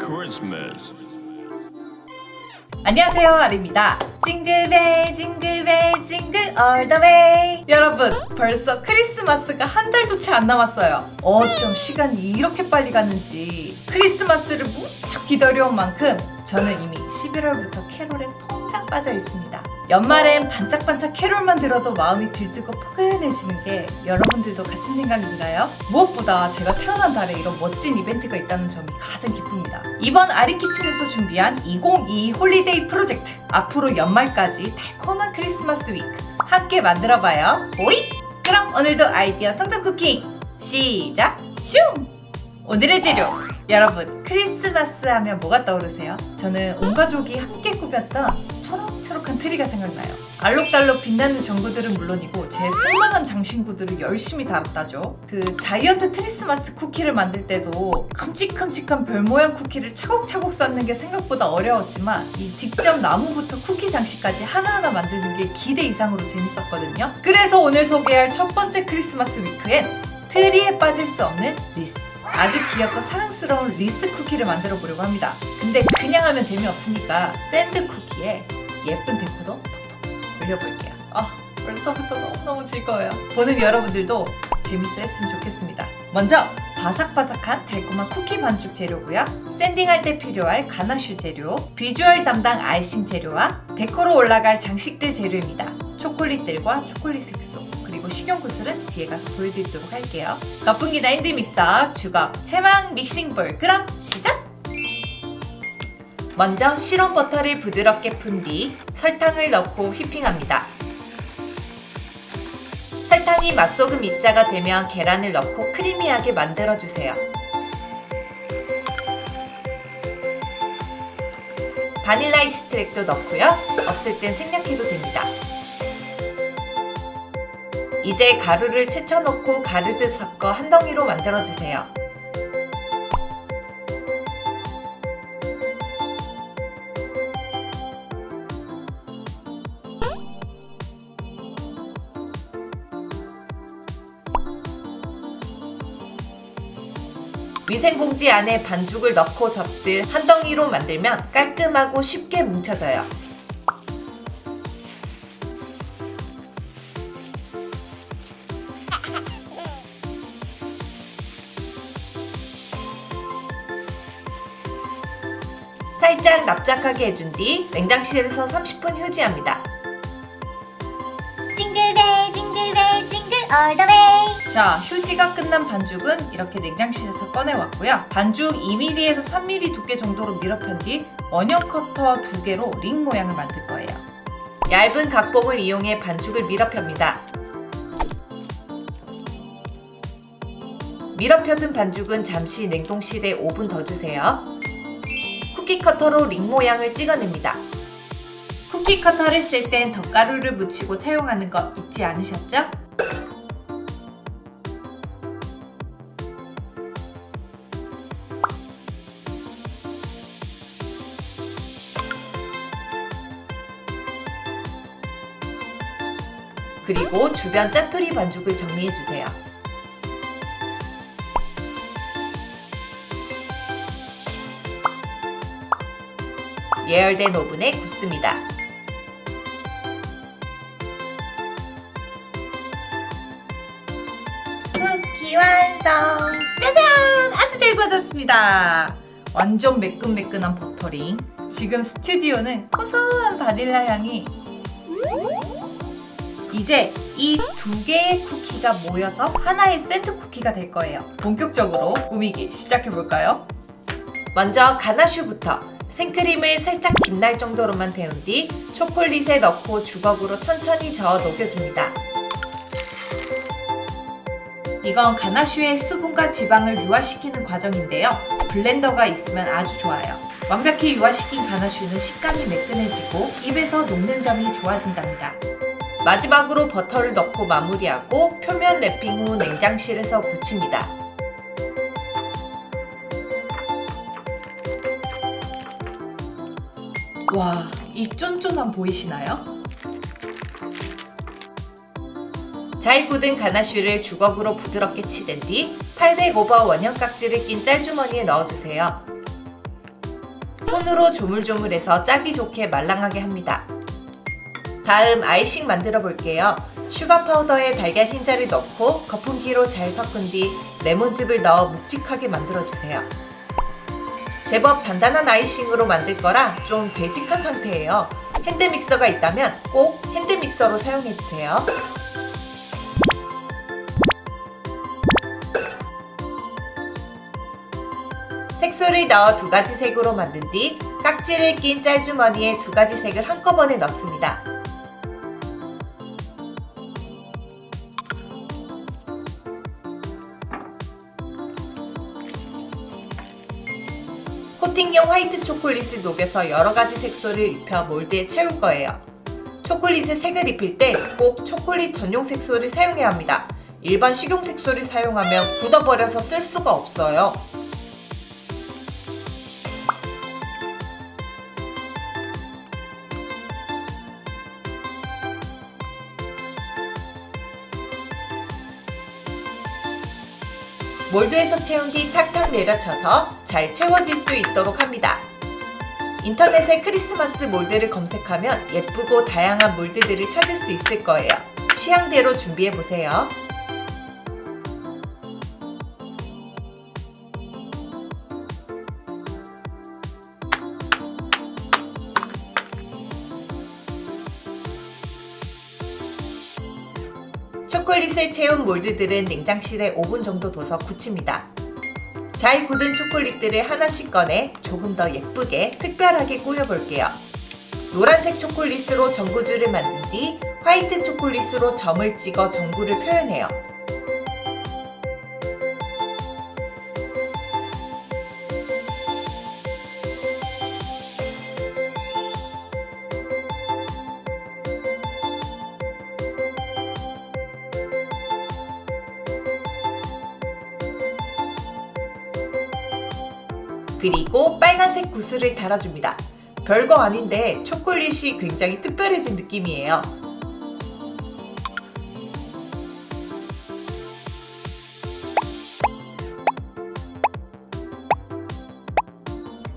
Christmas. 안녕하세요, 아리입니다. 징글벨 징글벨 징글 얼더웨이. 여러분, 벌써 크리스마스가 한 달도 채 안 남았어요. 어쩜 시간이 이렇게 빨리 갔는지. 크리스마스를 무척 기다려온 만큼 저는 이미 11월부터 캐롤에 퐁당 빠져 있습니다. 연말엔 반짝반짝 캐롤만 들어도 마음이 들뜨고 포근해지는 게 여러분들도 같은 생각인가요? 무엇보다 제가 태어난 달에 이런 멋진 이벤트가 있다는 점이 가장 기쁩니다. 이번 아리키친에서 준비한 2022 홀리데이 프로젝트, 앞으로 연말까지 달콤한 크리스마스 위크 함께 만들어봐요. 오이! 그럼 오늘도 아이디어 텅텅 쿠킹 시작! 슝! 오늘의 재료! 여러분, 크리스마스 하면 뭐가 떠오르세요? 저는 온 가족이 함께 꾸몄던 초록초록한 트리가 생각나요. 알록달록 빛나는 전구들은 물론이고 제 살만한 장신구들을 열심히 달았다죠. 그 자이언트 크리스마스 쿠키를 만들 때도 큼직큼직한 별 모양 쿠키를 차곡차곡 쌓는 게 생각보다 어려웠지만 이 직접 나무부터 쿠키 장식까지 하나하나 만드는 게 기대 이상으로 재밌었거든요. 그래서 오늘 소개할 첫 번째 크리스마스 위크엔 트리에 빠질 수 없는 리스, 아주 귀엽고 사랑스러운 리스 쿠키를 만들어 보려고 합니다. 근데 그냥 하면 재미없으니까 샌드 쿠키에 예쁜 데코도 톡톡 올려볼게요. 벌써부터 너무너무 즐거워요. 보는 여러분들도 재밌어 했으면 좋겠습니다. 먼저 바삭바삭한 달콤한 쿠키 반죽 재료고요. 샌딩할 때 필요할 가나슈 재료, 비주얼 담당 아이싱 재료와 데코로 올라갈 장식들 재료입니다. 초콜릿들과 초콜릿 색소, 그리고 식용구슬은 뒤에 가서 보여드리도록 할게요. 거품기나 핸드믹서, 주걱, 체망, 믹싱볼, 그럼 시작! 먼저 시럽 버터를 부드럽게 푼 뒤 설탕을 넣고 휘핑합니다. 설탕이 맛소금 입자가 되면 계란을 넣고 크리미하게 만들어주세요. 바닐라 익스트랙도 넣고요. 없을 땐 생략해도 됩니다. 이제 가루를 채쳐놓고 가르듯 섞어 한 덩이로 만들어주세요. 위생봉지 안에 반죽을 넣고 접듯 한 덩이로 만들면 깔끔하고 쉽게 뭉쳐져요. 살짝 납작하게 해준 뒤 냉장실에서 30분 휴지합니다. 징글벨 징글벨 징글 얼더웨이. 자, 휴지가 끝난 반죽은 이렇게 냉장실에서 꺼내왔고요. 반죽 2mm에서 3mm 두께 정도로 밀어편 뒤 원형 커터 2개로 링 모양을 만들 거예요. 얇은 각봉을 이용해 반죽을 밀어펴니다. 밀어펴둔 반죽은 잠시 냉동실에 5분 더 주세요. 쿠키 커터로 링 모양을 찍어냅니다. 쿠키 커터를 쓸 땐 덧가루를 묻히고 사용하는 거 잊지 않으셨죠? 그리고 주변 짜투리 반죽을 정리해주세요. 예열된 오븐에 굽습니다. 쿠키 완성! 짜잔! 아주 잘 구워졌습니다. 완전 매끈매끈한 버터링. 지금 스튜디오는 고소한 바닐라 향이. 이제 이 2개의 쿠키가 모여서 하나의 샌드 쿠키가 될 거예요. 본격적으로 꾸미기 시작해볼까요? 먼저 가나슈부터 생크림을 살짝 빛날 정도로만 데운 뒤 초콜릿에 넣고 주걱으로 천천히 저어 녹여줍니다. 이건 가나슈의 수분과 지방을 유화시키는 과정인데요. 블렌더가 있으면 아주 좋아요. 완벽히 유화시킨 가나슈는 식감이 매끈해지고 입에서 녹는 점이 좋아진답니다. 마지막으로 버터를 넣고 마무리하고 표면 랩핑 후 냉장실에서 굳힙니다. 와, 이 쫀쫀함 보이시나요? 잘 굳은 가나슈를 주걱으로 부드럽게 치댄 뒤 800 오버 원형 깍지를 낀 짤주머니에 넣어주세요. 손으로 조물조물해서 짜기 좋게 말랑하게 합니다. 다음 아이싱 만들어 볼게요. 슈가 파우더에 달걀 흰자를 넣고 거품기로 잘 섞은 뒤 레몬즙을 넣어 묵직하게 만들어 주세요. 제법 단단한 아이싱으로 만들 거라 좀 되직한 상태예요. 핸드믹서가 있다면 꼭 핸드믹서로 사용해 주세요. 색소를 넣어 2가지 색으로 만든 뒤 깍지를 낀 짤주머니에 2가지 색을 한꺼번에 넣습니다. 코팅용 화이트 초콜릿을 녹여서 여러가지 색소를 입혀 몰드에 채울 거예요. 초콜릿에 색을 입힐 때 꼭 초콜릿 전용 색소를 사용해야 합니다. 일반 식용 색소를 사용하면 굳어버려서 쓸 수가 없어요. 몰드에서 채운 뒤 탁탁 내려쳐서 잘 채워질 수 있도록 합니다. 인터넷에 크리스마스 몰드를 검색하면 예쁘고 다양한 몰드들을 찾을 수 있을 거예요. 취향대로 준비해보세요. 초콜릿을 채운 몰드들은 냉장실에 5분 정도 둬서 굳힙니다. 잘 굳은 초콜릿들을 하나씩 꺼내 조금 더 예쁘게 특별하게 꾸며볼게요. 노란색 초콜릿으로 전구줄을 만든 뒤 화이트 초콜릿으로 점을 찍어 전구를 표현해요. 그리고 빨간색 구슬을 달아줍니다. 별거 아닌데 초콜릿이 굉장히 특별해진 느낌이에요.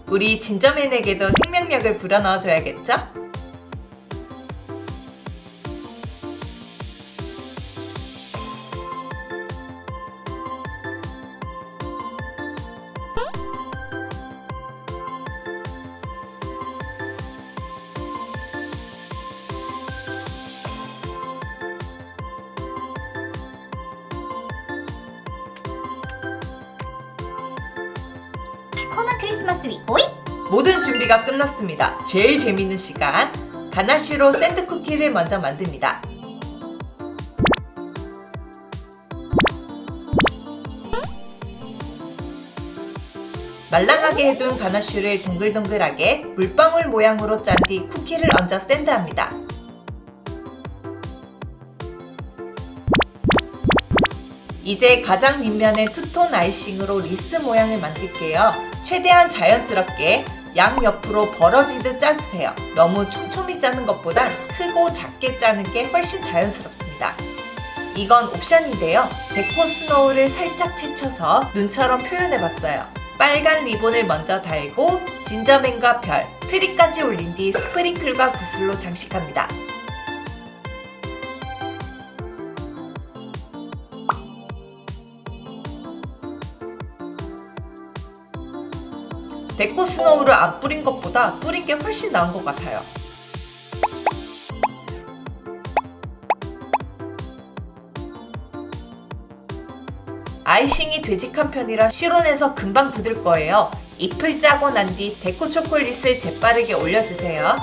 우리 진저맨에게도 생명력을 불어넣어줘야겠죠? 코마 크리스마스 위 오이! 모든 준비가 끝났습니다. 제일 재밌는 시간. 가나쉬로 샌드 쿠키를 먼저 만듭니다. 말랑하게 해둔 가나쉬를 동글동글하게 물방울 모양으로 짠 뒤 쿠키를 얹어 샌드합니다. 이제 가장 밑면에 투톤 아이싱으로 리스 모양을 만들게요. 최대한 자연스럽게 양옆으로 벌어지듯 짜주세요. 너무 촘촘히 짜는 것보단 크고 작게 짜는 게 훨씬 자연스럽습니다. 이건 옵션인데요. 데코 스노우를 살짝 채쳐서 눈처럼 표현해봤어요. 빨간 리본을 먼저 달고 진저맨과 별, 트리까지 올린 뒤 스프링클과 구슬로 장식합니다. 데코 스노우를 안 뿌린 것보다 뿌린 게 훨씬 나은 것 같아요. 아이싱이 되직한 편이라 실온에서 금방 굳을 거예요. 잎을 짜고 난 뒤 데코 초콜릿을 재빠르게 올려주세요.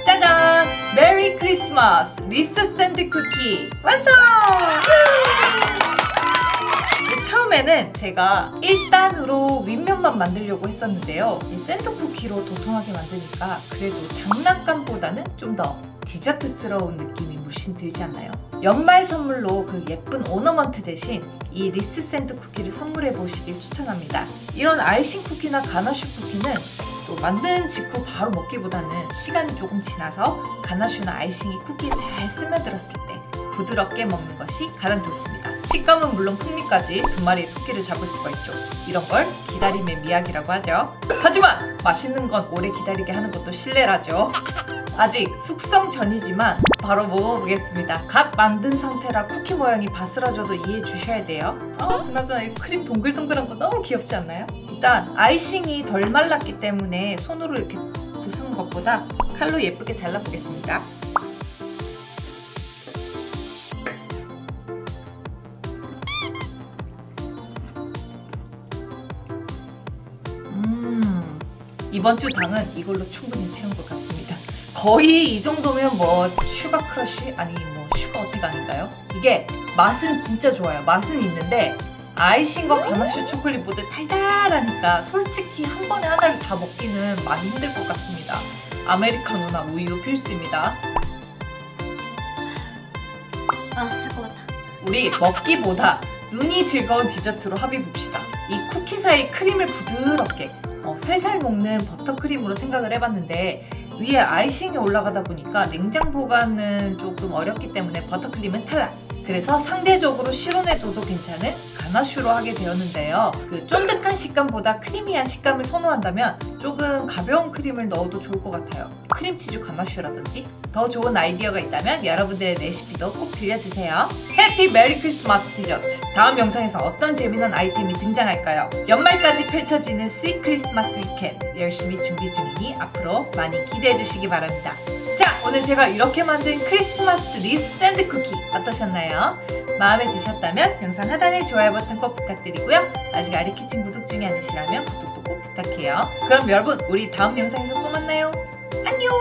짜잔! 메리 크리스마스 리스 샌드 쿠키 완성! 처음에는 제가 1단으로 윗면만 만들려고 했었는데요. 이 샌드 쿠키로 도톰하게 만드니까 그래도 장난감보다는 좀 더 디저트스러운 느낌이 물씬 들지 않나요? 연말 선물로 그 예쁜 오너먼트 대신 이 리스 샌드 쿠키를 선물해 보시길 추천합니다. 이런 아이싱 쿠키나 가나슈 쿠키는 또 만든 직후 바로 먹기보다는 시간이 조금 지나서 가나슈나 아이싱이 쿠키에 잘 스며들었을 때 부드럽게 먹는 것이 가장 좋습니다. 식감은 물론 풍미까지 두 마리의 토끼를 잡을 수가 있죠. 이런 걸 기다림의 미학이라고 하죠. 하지만 맛있는 건 오래 기다리게 하는 것도 신뢰라죠. 아직 숙성 전이지만 바로 먹어보겠습니다. 갓 만든 상태라 쿠키 모양이 바스라져도 이해해 주셔야 돼요. 그나저나 이 크림 동글동글한 거 너무 귀엽지 않나요? 일단 아이싱이 덜 말랐기 때문에 손으로 이렇게 부수는 것보다 칼로 예쁘게 잘라보겠습니다. 이번 주 당은 이걸로 충분히 채운 것 같습니다. 거의 이 정도면 뭐 슈가 크러쉬? 아니 뭐 슈가 어때가 아닌가요? 이게 맛은 진짜 좋아요. 맛은 있는데 아이싱과 가나슈 초콜릿보다 달달하니까 솔직히 한 번에 하나를 다 먹기는 많이 힘들 것 같습니다. 아메리카노나 우유 필수입니다. 살 것 같아. 우리 먹기보다 눈이 즐거운 디저트로 합의 봅시다. 이 쿠키 사이 크림을 부드럽게 살살 먹는 버터크림으로 생각을 해봤는데 위에 아이싱이 올라가다 보니까 냉장 보관은 조금 어렵기 때문에 버터크림은 탈락. 그래서 상대적으로 실온에둬도 괜찮은 가나슈로 하게 되었는데요. 그 쫀득한 식감보다 크리미한 식감을 선호한다면 조금 가벼운 크림을 넣어도 좋을 것 같아요. 크림치즈 가나슈라든지. 더 좋은 아이디어가 있다면 여러분들의 레시피도 꼭 들려주세요. 해피 메리 크리스마스 디저트. 다음 영상에서 어떤 재미난 아이템이 등장할까요? 연말까지 펼쳐지는 스윗 크리스마스 위켄드 열심히 준비 중이니 앞으로 많이 기대해 주시기 바랍니다. 자, 오늘 제가 이렇게 만든 크리스마스 리스 샌드 쿠키 어떠셨나요? 마음에 드셨다면 영상 하단에 좋아요 버튼 꼭 부탁드리고요. 아직 아리키친 구독 중이 아니시라면 구독도 꼭 부탁해요. 그럼 여러분, 우리 다음 영상에서 또 만나요. 안녕!